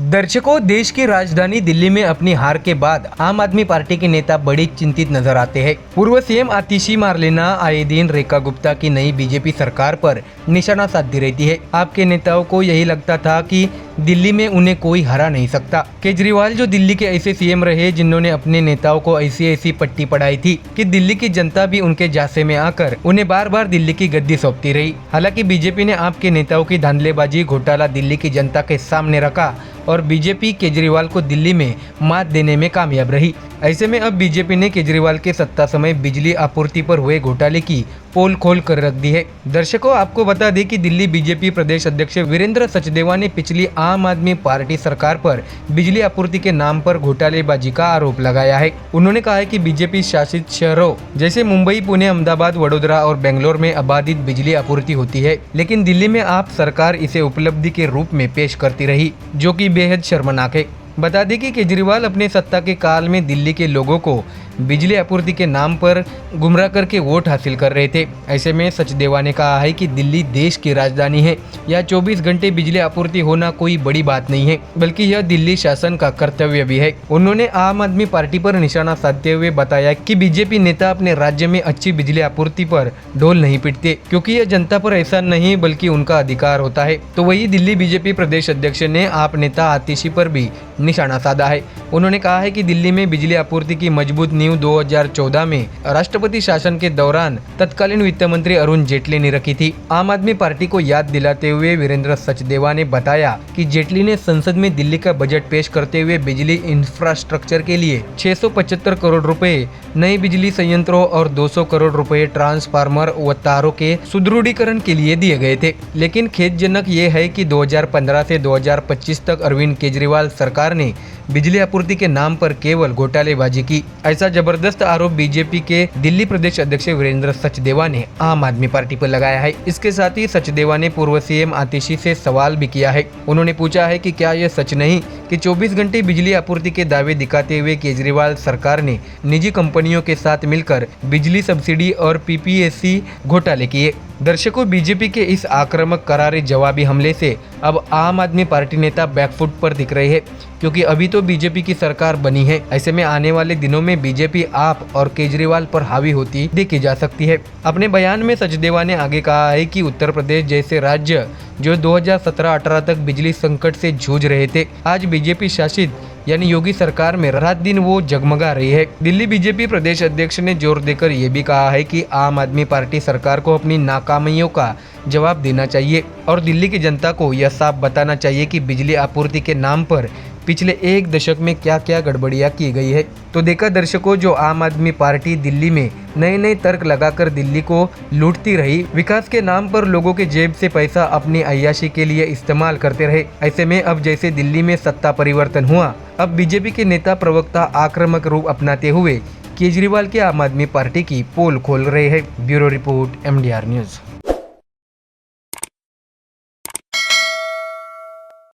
दर्शकों, देश की राजधानी दिल्ली में अपनी हार के बाद आम आदमी पार्टी के नेता बड़ी चिंतित नजर आते हैं। पूर्व सीएम आतिशी मार्लेना आए दिन रेखा गुप्ता की नई बीजेपी सरकार पर निशाना साधती रहती है। आपके नेताओं को यही लगता था कि दिल्ली में उन्हें कोई हरा नहीं सकता। केजरीवाल जो दिल्ली के ऐसे सीएम रहे जिन्होंने अपने नेताओं को ऐसी पट्टी पढ़ाई थी कि दिल्ली की जनता भी उनके जासे में आकर उन्हें बार बार दिल्ली की गद्दी सौंपती रही। हालांकि बीजेपी ने आपके नेताओं की धांधलेबाजी घोटाला दिल्ली की जनता के सामने रखा और बीजेपी केजरीवाल को दिल्ली में मात देने में कामयाब रही। ऐसे में अब बीजेपी ने केजरीवाल के सत्ता समय बिजली आपूर्ति पर हुए घोटाले की पोल खोल कर रख दी है। दर्शकों, आपको बता दें कि दिल्ली बीजेपी प्रदेश अध्यक्ष वीरेंद्र सचदेवा ने पिछली आम आदमी पार्टी सरकार पर बिजली आपूर्ति के नाम पर घोटालेबाजी का आरोप लगाया है। उन्होंने कहा है कि बीजेपी शासित शहरों जैसे मुंबई, पुणे, अहमदाबाद, वडोदरा और बेंगलोर में अबाधित बिजली आपूर्ति होती है, लेकिन दिल्ली में आप सरकार इसे उपलब्धि के रूप में पेश करती रही, जो कि बेहद शर्मनाक है। बता दें कि केजरीवाल अपने सत्ता के काल में दिल्ली के लोगों को बिजली आपूर्ति के नाम पर गुमराह करके वोट हासिल कर रहे थे। ऐसे में सचदेवा ने कहा है कि दिल्ली देश की राजधानी है, यह 24 घंटे बिजली आपूर्ति होना कोई बड़ी बात नहीं है, बल्कि यह दिल्ली शासन का कर्तव्य भी है। उन्होंने आम आदमी पार्टी पर निशाना साधते हुए बताया कि बीजेपी नेता अपने राज्य में अच्छी बिजली आपूर्ति पर ढोल नहीं पीटते, क्योंकि यह जनता पर एहसान नहीं बल्कि उनका अधिकार होता है। तो वही दिल्ली बीजेपी प्रदेश अध्यक्ष ने आप नेता आतिशी पर भी निशाना साधा है। उन्होंने कहा है कि दिल्ली में बिजली आपूर्ति की मजबूत नींव 2014 में राष्ट्रपति शासन के दौरान तत्कालीन वित्त मंत्री अरुण जेटली ने रखी थी। आम आदमी पार्टी को याद दिलाते हुए वीरेंद्र सचदेवा ने बताया कि जेटली ने संसद में दिल्ली का बजट पेश करते हुए बिजली इंफ्रास्ट्रक्चर के लिए 675 करोड़ रुपए, नए बिजली संयंत्रों और 200 करोड़ रुपए ट्रांसफार्मर व तारों के सुदृढ़ीकरण के लिए दिए गए थे। लेकिन खेदजनक ये है कि 2015 से 2025 तक अरविंद केजरीवाल सरकार ने बिजली आपूर्ति के नाम पर केवल घोटालेबाजी की। ऐसा जबरदस्त आरोप बीजेपी के दिल्ली प्रदेश अध्यक्ष वीरेंद्र सचदेवा ने आम आदमी पार्टी पर लगाया है। इसके साथ ही सचदेवा ने पूर्व सीएम आतिशी से सवाल भी किया है। उन्होंने पूछा है कि क्या यह सच नहीं कि 24 घंटे बिजली आपूर्ति के दावे दिखाते हुए केजरीवाल सरकार ने निजी कंपनियों के साथ मिलकर बिजली सब्सिडी और पीपीएससी घोटाले किए। दर्शकों, बीजेपी के इस आक्रामक करारे जवाबी हमले से अब आम आदमी पार्टी नेता बैकफुट पर दिख रहे हैं, क्योंकि अभी तो बीजेपी की सरकार बनी है। ऐसे में आने वाले दिनों में बीजेपी आप और केजरीवाल पर हावी होती देखी जा सकती है। अपने बयान में सचदेवा ने आगे कहा है कि उत्तर प्रदेश जैसे राज्य जो 2017-18 तक बिजली संकट से जूझ रहे थे, आज बीजेपी शासित यानी योगी सरकार में रात दिन वो जगमगा रही है। दिल्ली बीजेपी प्रदेश अध्यक्ष ने जोर देकर ये भी कहा है कि आम आदमी पार्टी सरकार को अपनी नाकामियों का जवाब देना चाहिए और दिल्ली की जनता को यह साफ बताना चाहिए कि बिजली आपूर्ति के नाम पर पिछले एक दशक में क्या क्या गड़बड़ियां की गई है। तो देखा दर्शकों, जो आम आदमी पार्टी दिल्ली में नए नए तर्क लगाकर दिल्ली को लूटती रही, विकास के नाम पर लोगों के जेब से पैसा अपनी अय्याशी के लिए इस्तेमाल करते रहे। ऐसे में अब जैसे दिल्ली में सत्ता परिवर्तन हुआ, अब बीजेपी के नेता प्रवक्ता आक्रामक रूप अपनाते हुए केजरीवाल के आम आदमी पार्टी की पोल खोल रहे हैं। Bureau report, MDR news.